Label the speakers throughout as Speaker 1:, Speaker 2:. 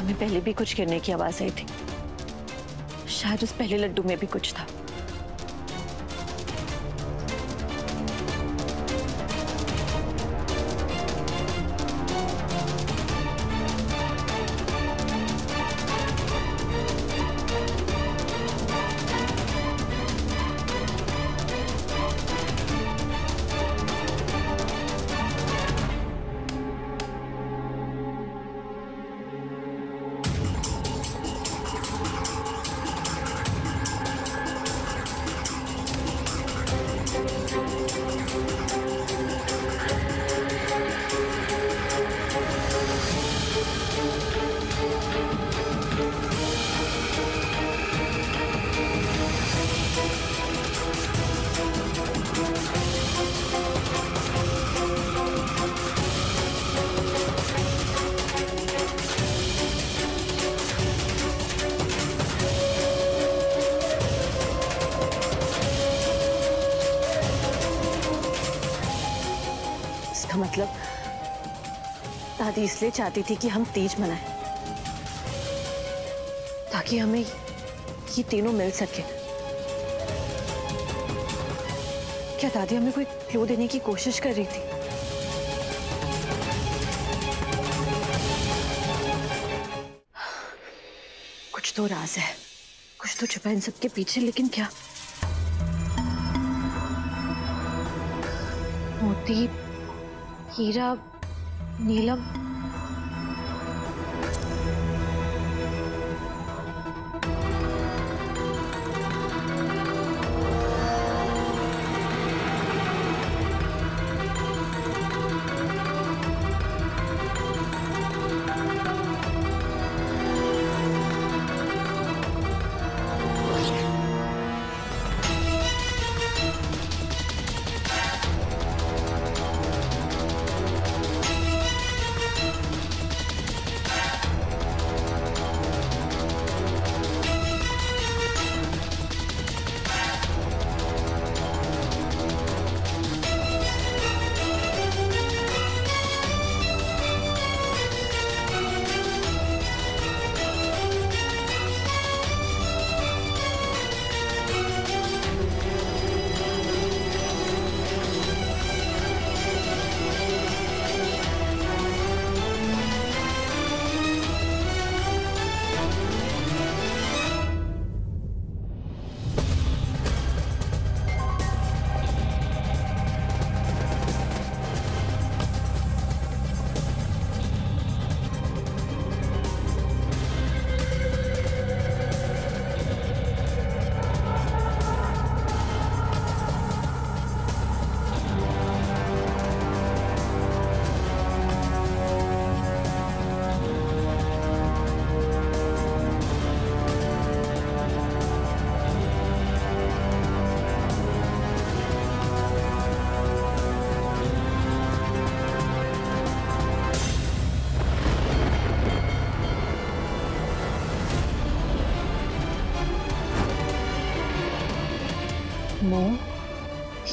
Speaker 1: हमें पहले भी कुछ गिरने की आवाज आई थी। शायद उस पहले लड्डू में भी कुछ था। मतलब दादी इसलिए चाहती थी कि हम तीज मनाएं ताकि हमें ये तीनों मिल सके। क्या दादी हमें कोई क्लू देने की कोशिश कर रही थी? कुछ तो राज है, कुछ तो छुपा इन सबके पीछे, लेकिन क्या? मोती, हीरा, नीलम,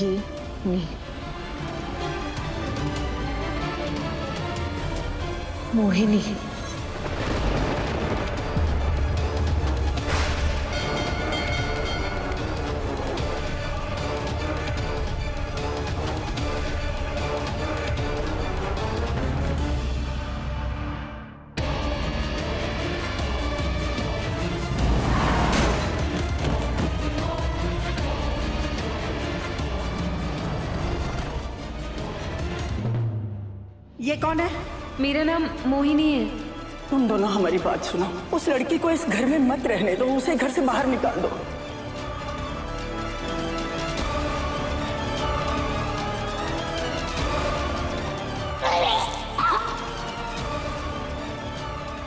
Speaker 1: मोहिनी, मोहिनी।
Speaker 2: ये कौन है?
Speaker 3: मेरा नाम मोहिनी है।
Speaker 2: तुम दोनों हमारी बात सुनो, उस लड़की को इस घर में मत रहने दो, उसे घर से बाहर निकाल दो।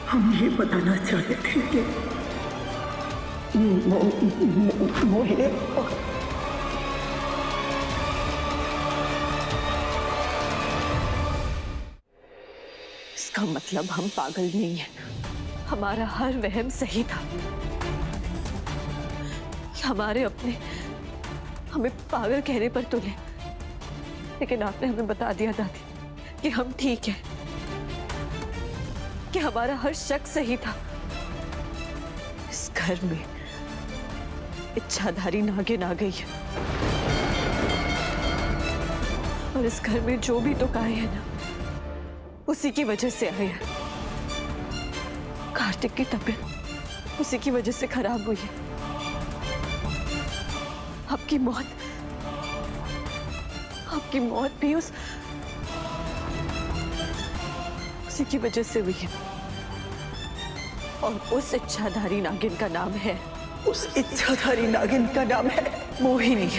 Speaker 2: हम ये बताना चाहते थे कि मोहिनी
Speaker 1: इसका मतलब हम पागल नहीं हैं। हमारा हर वहम सही था। हमारे अपने हमें पागल कहने पर तुले, लेकिन आपने हमें बता दिया दादी कि हम ठीक हैं, कि हमारा हर शक सही था। इस घर में इच्छाधारी नागिन आ गई है और इस घर में जो भी दुख आए हैं ना, उसी की वजह से आए हैं। कार्तिक की तबीयत उसी की वजह से खराब हुई है। आपकी मौत भी उसी की वजह से हुई है। और उस इच्छाधारी नागिन का नाम है मोहिनी।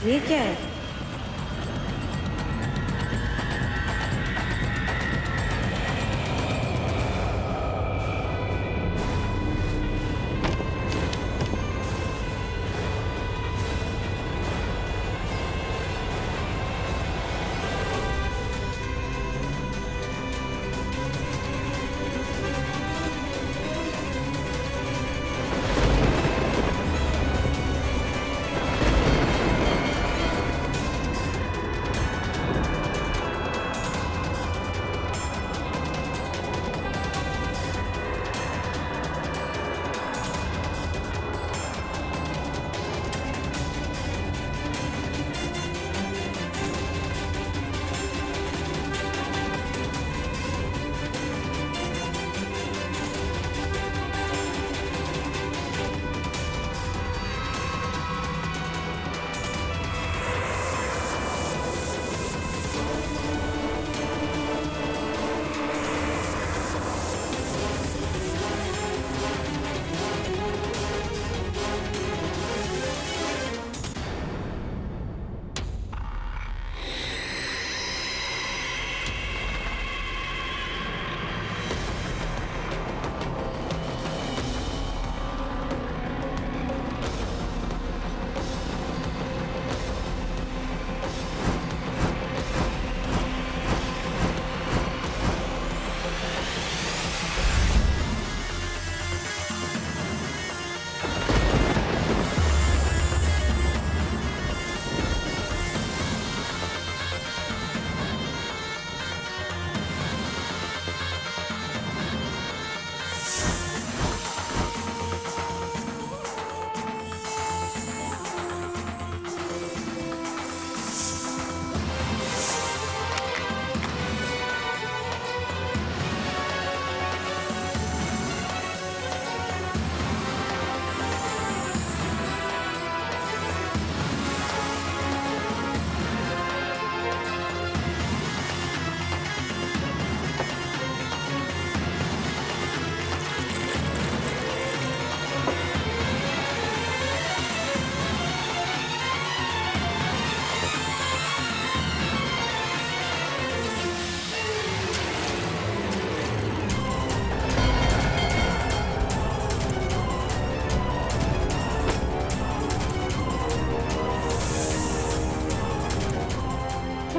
Speaker 3: ये क्या है?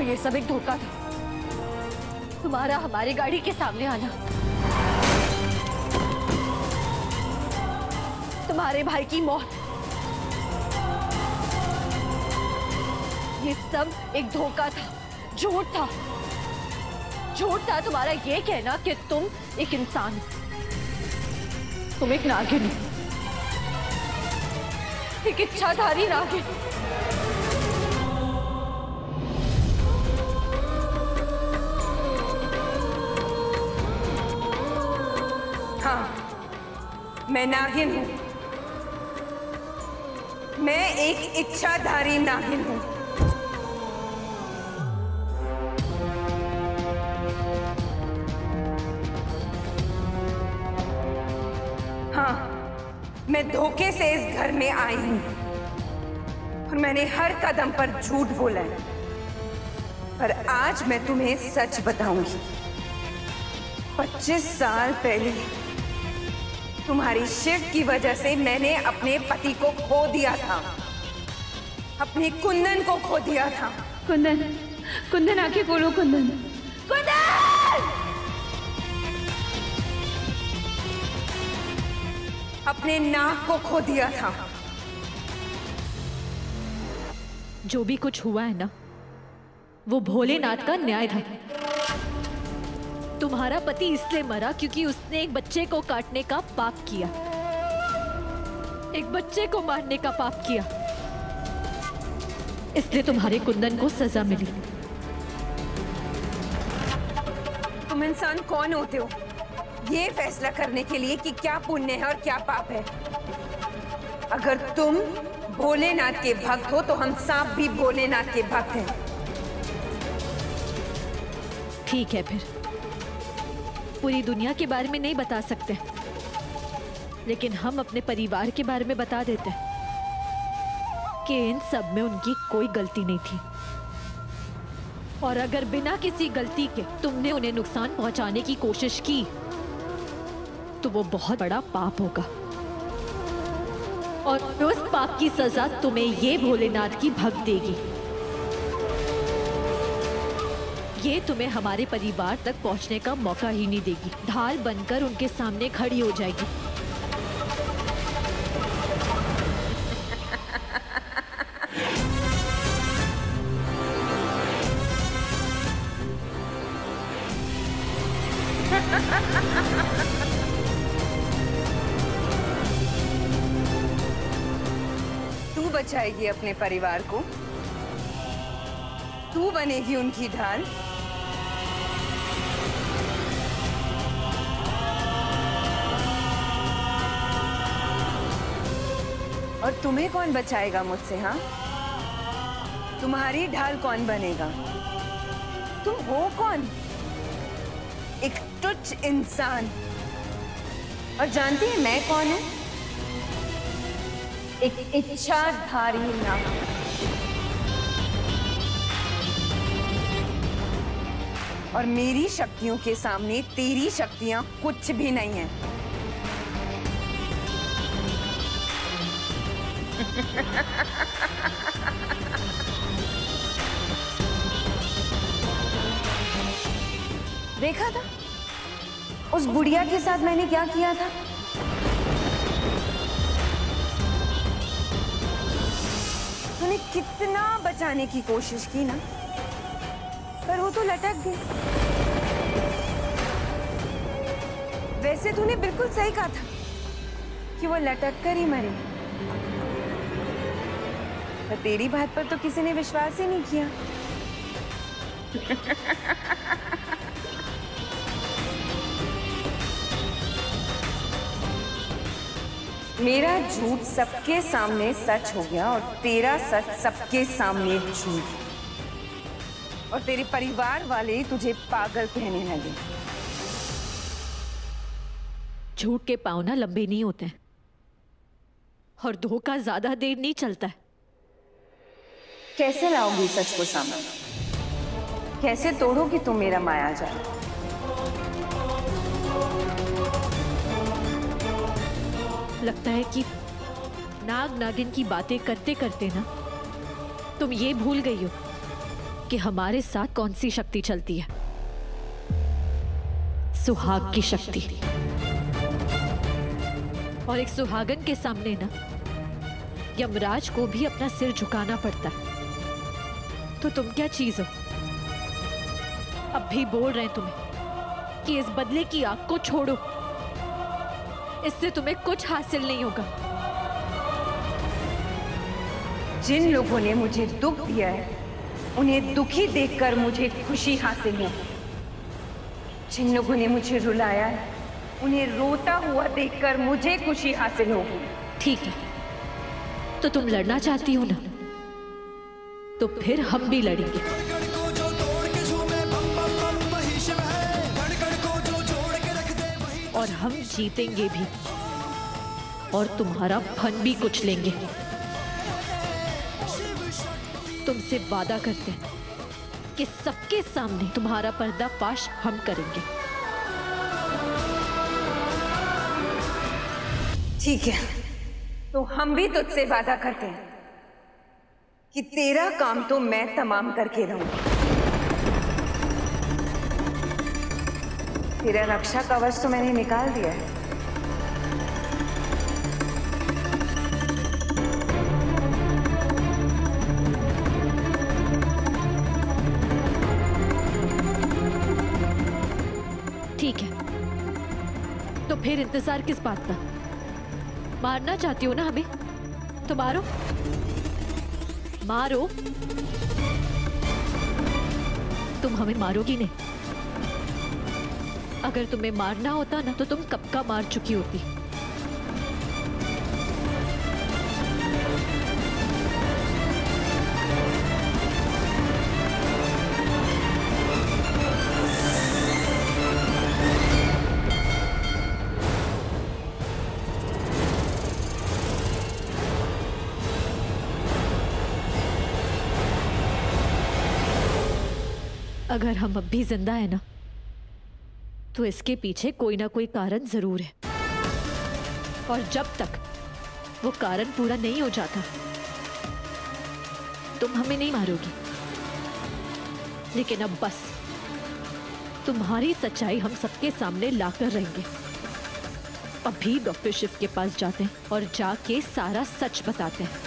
Speaker 1: ये सब एक धोखा था। तुम्हारा हमारी गाड़ी के सामने आना, तुम्हारे भाई की मौत, ये सब एक धोखा था, झूठ था। झूठ था तुम्हारा ये कहना कि तुम एक इंसान हो, तुम एक नागिन हो, एक इच्छाधारी नागिन।
Speaker 3: हाँ, मैं नागिन हूँ। मैं एक इच्छाधारी नागिन हूँ। हाँ, मैं धोखे से इस घर में आई हूँ और मैंने हर कदम पर झूठ बोला है, पर आज मैं तुम्हें सच बताऊंगी। 25 साल पहले तुम्हारी शिव की वजह से मैंने अपने पति को खो दिया था, अपने कुंदन को खो दिया था।
Speaker 4: कुंदन, कुंदन आंखें खोलो कुंदन।
Speaker 3: कुंदन! अपने नाक को खो दिया था।
Speaker 1: जो भी कुछ हुआ है ना, वो भोलेनाथ का न्याय था। तुम्हारा पति इसलिए मरा क्योंकि उसने एक बच्चे को काटने का पाप किया, एक बच्चे को मारने का पाप किया, इसलिए तुम्हारे कुंदन को सजा मिली।
Speaker 3: तुम इंसान कौन होते हो ये फैसला करने के लिए कि क्या पुण्य है और क्या पाप है? अगर तुम भोलेनाथ के भक्त हो तो हम सांप भी भोलेनाथ के भक्त हैं।
Speaker 1: ठीक है, फिर पूरी दुनिया के बारे में नहीं बता सकते, लेकिन हम अपने परिवार के बारे में बता देते हैं कि इन सब में उनकी कोई गलती नहीं थी, और अगर बिना किसी गलती के तुमने उन्हें नुकसान पहुंचाने की कोशिश की तो वो बहुत बड़ा पाप होगा, और उस पाप की सजा तुम्हें ये भोलेनाथ की भक्त देगी। ये तुम्हें हमारे परिवार तक पहुंचने का मौका ही नहीं देगी, ढाल बनकर उनके सामने खड़ी हो जाएगी।
Speaker 3: तू बचाएगी अपने परिवार को, तू बनेगी उनकी ढाल। और तुम्हें कौन बचाएगा मुझसे? हाँ, तुम्हारी ढाल कौन बनेगा? तुम हो कौन? एक तुच्छ इंसान। और जानती है मैं कौन हूं? एक इच्छाधारी नागिन। और मेरी शक्तियों के सामने तेरी शक्तियां कुछ भी नहीं है। देखा था उस बुढ़िया के साथ मैंने क्या किया था? तूने कितना बचाने की कोशिश की ना, पर वो तो लटक गई। वैसे तूने बिल्कुल सही कहा था कि वो लटक कर ही मरी, पर तेरी बात पर तो किसी ने विश्वास ही नहीं किया। मेरा झूठ सबके सामने सच हो गया और तेरा सच सबके सामने झूठ, और तेरे परिवार वाले तुझे पागल कहने लगे।
Speaker 1: झूठ के पाँव ना लंबे नहीं होते हैं, और धोखा ज्यादा देर नहीं चलता है।
Speaker 3: कैसे लाओगी सच को सामने? कैसे तोड़ोगी तुम मेरा माया जाल?
Speaker 1: लगता है कि नाग नागिन की बातें करते करते ना तुम ये भूल गई हो कि हमारे साथ कौन सी शक्ति चलती है। सुहाग की शक्ति। और एक सुहागन के सामने ना यमराज को भी अपना सिर झुकाना पड़ता है, तो तुम क्या चीज हो? अब भी बोल रहे हैं तुम्हें कि इस बदले की आग को छोड़ो, इससे तुम्हें कुछ हासिल नहीं होगा।
Speaker 3: जिन लोगों ने मुझे दुख दिया है, उन्हें दुखी देखकर मुझे खुशी हासिल है। जिन लोगों ने मुझे रुलाया है, उन्हें रोता हुआ देखकर मुझे खुशी हासिल होगी।
Speaker 1: ठीक है, तो तुम लड़ना चाहती हो ना, तो फिर हम भी लड़ेंगे। और हम जीतेंगे भी, और तुम्हारा फन भी कुछ लेंगे। तुमसे वादा करते हैं कि सबके सामने तुम्हारा पर्दाफाश हम करेंगे।
Speaker 3: ठीक है, तो हम भी तुझसे वादा करते हैं कि तेरा काम तो मैं तमाम करके रहूंगी। तेरा रक्षा कवच तो मैंने निकाल दिया है।
Speaker 1: ठीक है, तो फिर इंतजार किस बात का? मारना चाहती हो ना हमें, तो मारो मारो। तुम हमें मारोगी नहीं। अगर तुम्हें मारना होता ना, तो तुम कब का मार चुकी होती। अगर हम अब भी जिंदा है ना, तो इसके पीछे कोई ना कोई कारण जरूर है। और जब तक वो कारण पूरा नहीं हो जाता, तुम हमें नहीं मारोगी। लेकिन अब बस तुम्हारी सच्चाई हम सबके सामने लाकर रहेंगे। अभी डॉक्टर शिव के पास जाते हैं और जाके सारा सच बताते हैं।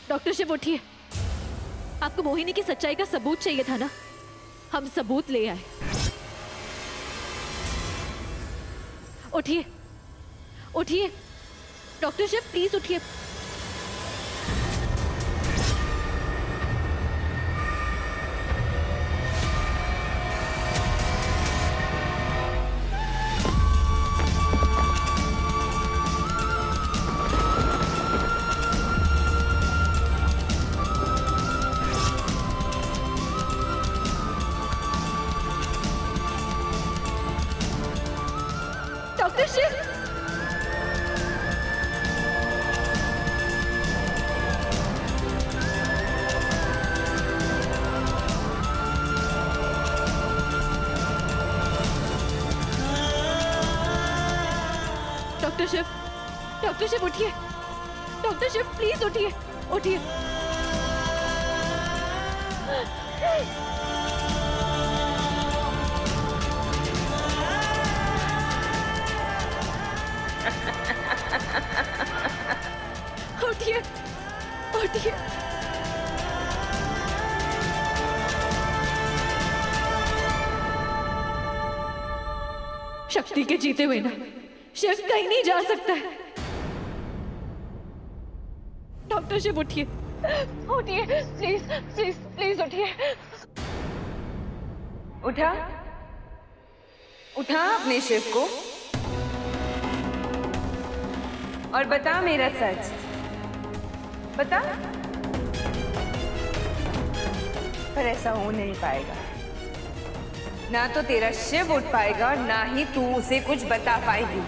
Speaker 1: डॉक्टर शिव उठिए। आपको मोहिनी की सच्चाई का सबूत चाहिए था ना, हम सबूत ले आए। उठिए उठिए, डॉक्टर शिव प्लीज उठिए। डॉक्टर शिव, डॉक्टर शिव उठिए। डॉक्टर शिव प्लीज उठिए उठिए। उठिए उठिए। शक्ति के जीते हुए ना शिव कहीं नहीं जा सकता है। डॉक्टर शिव उठिए, उठिए प्लीज प्लीज प्लीज उठिए।
Speaker 3: उठा उठा अपने शिव को और बता मेरा सच, बता। पर ऐसा हो नहीं पाएगा, ना तो तेरा शिव उठ पाएगा और ना ही तू उसे कुछ बता पाएगी।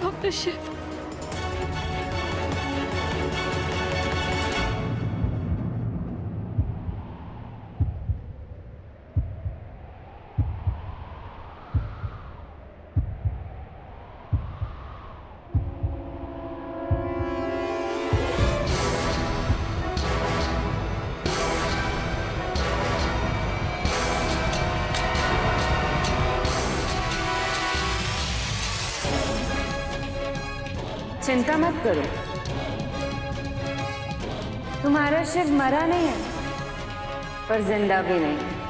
Speaker 1: डॉक्टर शिव,
Speaker 3: चिंता मत करो, तुम्हारा शिव मरा नहीं है पर जिंदा भी नहीं।